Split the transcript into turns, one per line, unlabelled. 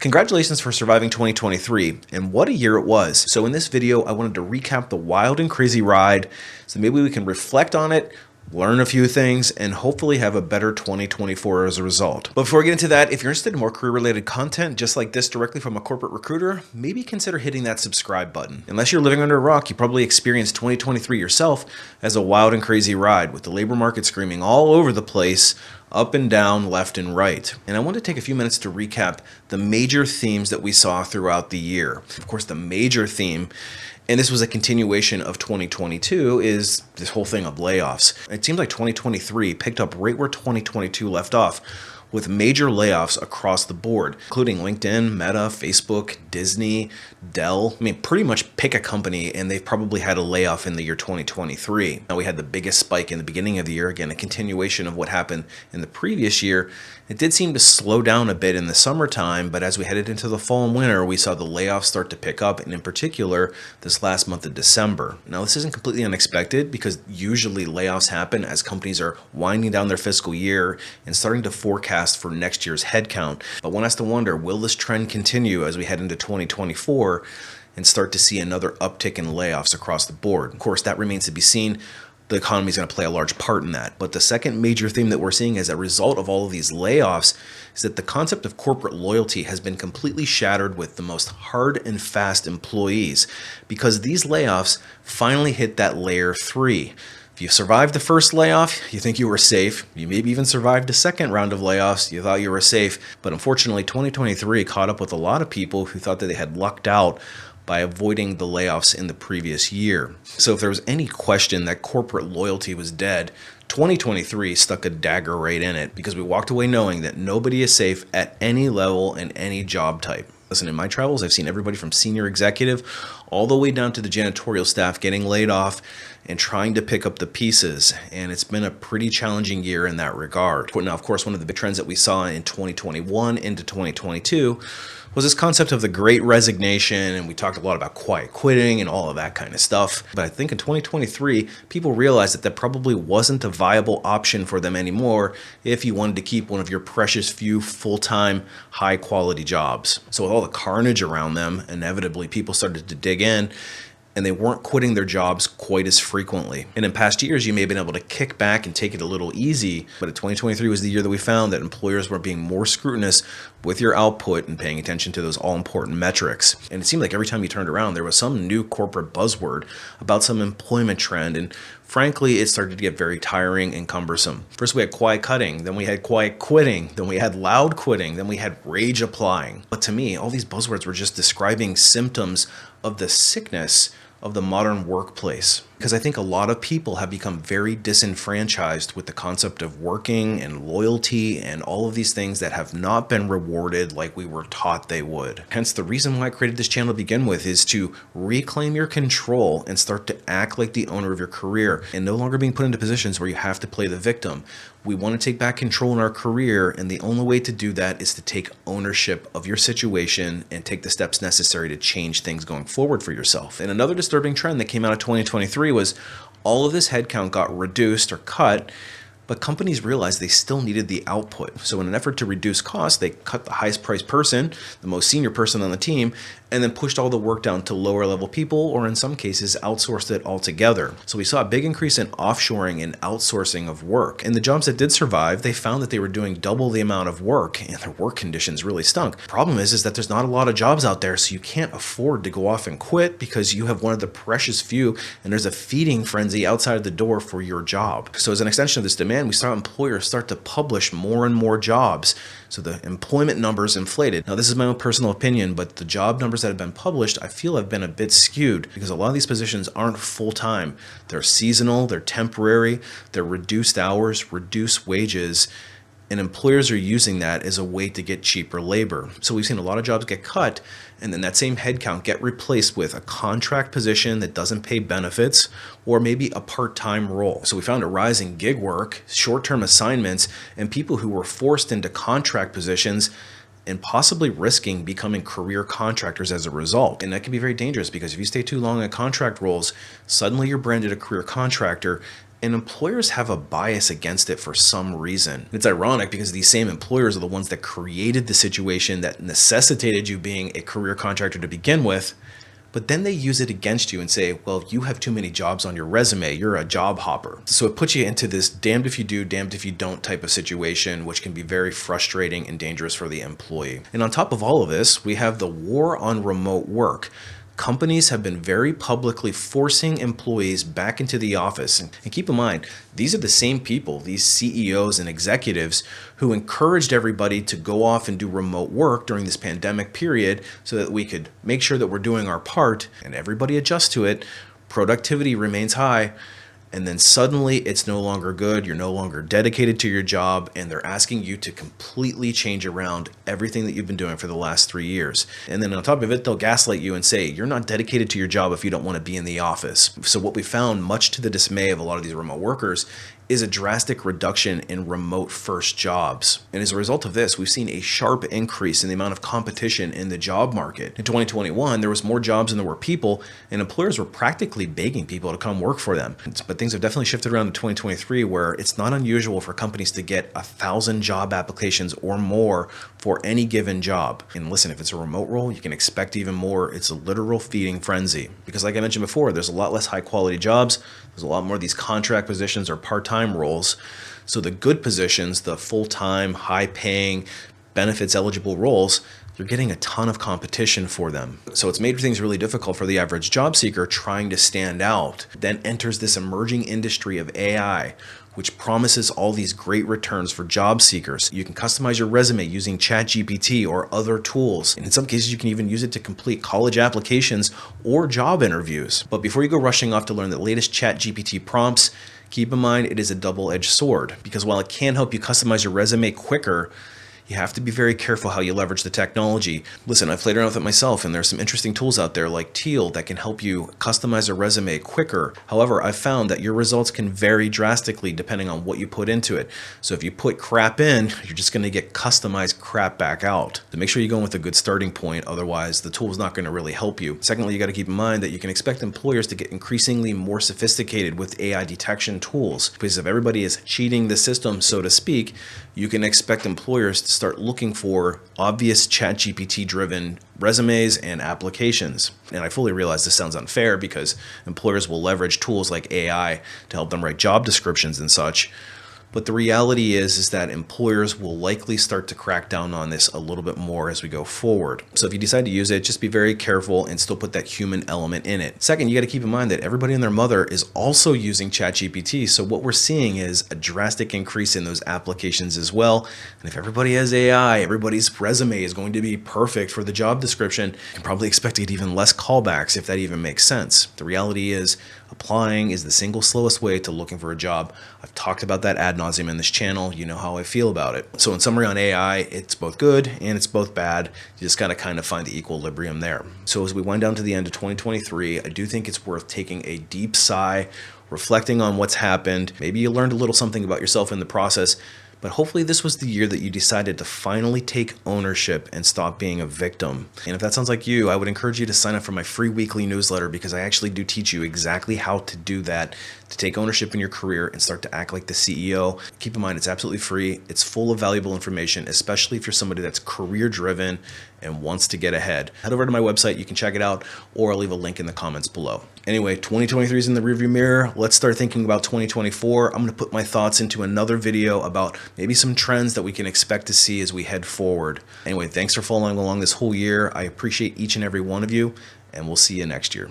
Congratulations for surviving 2023, and what a year it was. So in this video, I wanted to recap the wild and crazy ride, so maybe we can reflect on it, learn a few things, and hopefully have a better 2024 as a result. But before we get into that, if you're interested in more career-related content just like this directly from a corporate recruiter, maybe consider hitting that subscribe button. Unless you're living under a rock, you probably experienced 2023 yourself as a wild and crazy ride, with the labor market screaming all over the place, up and down, left and right. And I want to take a few minutes to recap the major themes that we saw throughout the year. Of course, the major theme, and this was a continuation of 2022, is this whole thing of layoffs. It seems like 2023 picked up right where 2022 left off, with major layoffs across the board, including LinkedIn, Meta, Facebook, Disney, Dell. I mean, pretty much pick a company and they've probably had a layoff in the year 2023. Now, we had the biggest spike in the beginning of the year, again, a continuation of what happened in the previous year. It did seem to slow down a bit in the summertime, but as we headed into the fall and winter, we saw the layoffs start to pick up, and in particular, this last month of December. Now, this isn't completely unexpected because usually layoffs happen as companies are winding down their fiscal year and starting to forecast for next year's headcount. But one has to wonder, will this trend continue as we head into 2024 and start to see another uptick in layoffs across the board? Of course, that remains to be seen. The economy is going to play a large part in that. But the second major theme that we're seeing as a result of all of these layoffs is that the concept of corporate loyalty has been completely shattered with the most hard and fast employees, because these layoffs finally hit that layer 3. If you survived the first layoff, you think you were safe. You maybe even survived a second round of layoffs. You thought you were safe. But unfortunately, 2023 caught up with a lot of people who thought that they had lucked out by avoiding the layoffs in the previous year. So if there was any question that corporate loyalty was dead, 2023 stuck a dagger right in it, because we walked away knowing that nobody is safe at any level and any job type. Listen, in my travels, I've seen everybody from senior executive all the way down to the janitorial staff getting laid off and trying to pick up the pieces. And it's been a pretty challenging year in that regard. Now, of course, one of the big trends that we saw in 2021 into 2022 was this concept of the Great Resignation, and we talked a lot about quiet quitting and all of that kind of stuff. But I think in 2023, people realized that that probably wasn't a viable option for them anymore if you wanted to keep one of your precious few full-time, high-quality jobs. So with all the carnage around them, inevitably people started to dig in, and they weren't quitting their jobs quite as frequently. And in past years, you may have been able to kick back and take it a little easy, but 2023 was the year that we found that employers were being more scrutinous with your output and paying attention to those all-important metrics. And it seemed like every time you turned around, there was some new corporate buzzword about some employment trend, and frankly, it started to get very tiring and cumbersome. First, we had quiet cutting, then we had quiet quitting, then we had loud quitting, then we had rage applying. But to me, all these buzzwords were just describing symptoms of the sickness of the modern workplace. Because I think a lot of people have become very disenfranchised with the concept of working and loyalty and all of these things that have not been rewarded like we were taught they would. Hence, the reason why I created this channel to begin with is to reclaim your control and start to act like the owner of your career and no longer being put into positions where you have to play the victim. We want to take back control in our career, and the only way to do that is to take ownership of your situation and take the steps necessary to change things going forward for yourself. And another disturbing trend that came out of 2023 was all of this headcount got reduced or cut, but companies realized they still needed the output. So in an effort to reduce costs, they cut the highest priced person, the most senior person on the team, and then pushed all the work down to lower level people, or in some cases outsourced it altogether. So we saw a big increase in offshoring and outsourcing of work. And the jobs that did survive, they found that they were doing double the amount of work, and their work conditions really stunk. Problem is that there's not a lot of jobs out there, so you can't afford to go off and quit because you have one of the precious few, and there's a feeding frenzy outside the door for your job. So as an extension of this demand, we saw employers start to publish more and more jobs. So the employment numbers inflated. Now, this is my own personal opinion, but the job numbers that have been published, I feel have been a bit skewed, because a lot of these positions aren't full-time. They're seasonal, they're temporary, they're reduced hours, reduced wages, and employers are using that as a way to get cheaper labor. So we've seen a lot of jobs get cut, and then that same headcount get replaced with a contract position that doesn't pay benefits, or maybe a part-time role. So we found a rise in gig work, short-term assignments, and people who were forced into contract positions and possibly risking becoming career contractors as a result. And that can be very dangerous, because if you stay too long in contract roles, suddenly you're branded a career contractor, And employers have a bias against it for some reason. It's ironic because these same employers are the ones that created the situation that necessitated you being a career contractor to begin with. But then they use it against you and say, well, you have too many jobs on your resume. You're a job hopper. So it puts you into this damned if you do, damned if you don't type of situation, which can be very frustrating and dangerous for the employee. And on top of all of this, we have the war on remote work. Companies have been very publicly forcing employees back into the office. And keep in mind, these are the same people, these CEOs and executives, who encouraged everybody to go off and do remote work during this pandemic period so that we could make sure that we're doing our part and everybody adjusts to it. Productivity remains high. And then suddenly it's no longer good. You're no longer dedicated to your job, and they're asking you to completely change around everything that you've been doing for the last 3 years. And then on top of it, they'll gaslight you and say, you're not dedicated to your job if you don't want to be in the office. So what we found, much to the dismay of a lot of these remote workers, is a drastic reduction in remote first jobs. And as a result of this, we've seen a sharp increase in the amount of competition in the job market. In 2021, there was more jobs than there were people, and employers were practically begging people to come work for them. But things have definitely shifted around in 2023, where it's not unusual for companies to get 1,000 job applications or more for any given job. And listen, if it's a remote role, you can expect even more. It's a literal feeding frenzy. Because like I mentioned before, there's a lot less high quality jobs. There's a lot more of these contract positions or part-time roles. So the good positions, the full-time, high-paying, benefits-eligible roles, you're getting a ton of competition for them. So it's made things really difficult for the average job seeker trying to stand out. Then enters this emerging industry of AI, which promises all these great returns for job seekers. You can customize your resume using ChatGPT or other tools. And in some cases, you can even use it to complete college applications or job interviews. But before you go rushing off to learn the latest ChatGPT prompts, keep in mind it is a double-edged sword, because while it can help you customize your resume quicker, you have to be very careful how you leverage the technology. Listen, I've played around with it myself, and there's some interesting tools out there like Teal that can help you customize a resume quicker. However, I've found that your results can vary drastically depending on what you put into it. So if you put crap in, you're just going to get customized crap back out. So make sure you go in with a good starting point, otherwise the tool is not going to really help you. Secondly, you got to keep in mind that you can expect employers to get increasingly more sophisticated with AI detection tools, because if everybody is cheating the system, so to speak, you can expect employers to start looking for obvious ChatGPT driven resumes and applications. And I fully realize this sounds unfair because employers will leverage tools like AI to help them write job descriptions and such. But the reality is that employers will likely start to crack down on this a little bit more as we go forward. So if you decide to use it, just be very careful and still put that human element in it. Second, you got to keep in mind that everybody and their mother is also using ChatGPT. So what we're seeing is a drastic increase in those applications as well. And if everybody has AI, everybody's resume is going to be perfect for the job description. You can probably expect to get even less callbacks, if that even makes sense. The reality is applying is the single slowest way to looking for a job. I've talked about that ad nauseum in this channel. You know how I feel about it. So in summary on AI, it's both good and it's both bad. You just got to kind of find the equilibrium there. So as we wind down to the end of 2023, I do think it's worth taking a deep sigh, reflecting on what's happened. Maybe you learned a little something about yourself in the process, but hopefully this was the year that you decided to finally take ownership and stop being a victim. And if that sounds like you, I would encourage you to sign up for my free weekly newsletter, because I actually do teach you exactly how to do that, to take ownership in your career and start to act like the CEO. Keep in mind, it's absolutely free. It's full of valuable information, especially if you're somebody that's career driven and wants to get ahead. Head over to my website. You can check it out, or I'll leave a link in the comments below. Anyway, 2023 is in the rearview mirror. Let's start thinking about 2024. I'm going to put my thoughts into another video about maybe some trends that we can expect to see as we head forward. Anyway, thanks for following along this whole year. I appreciate each and every one of you, and we'll see you next year.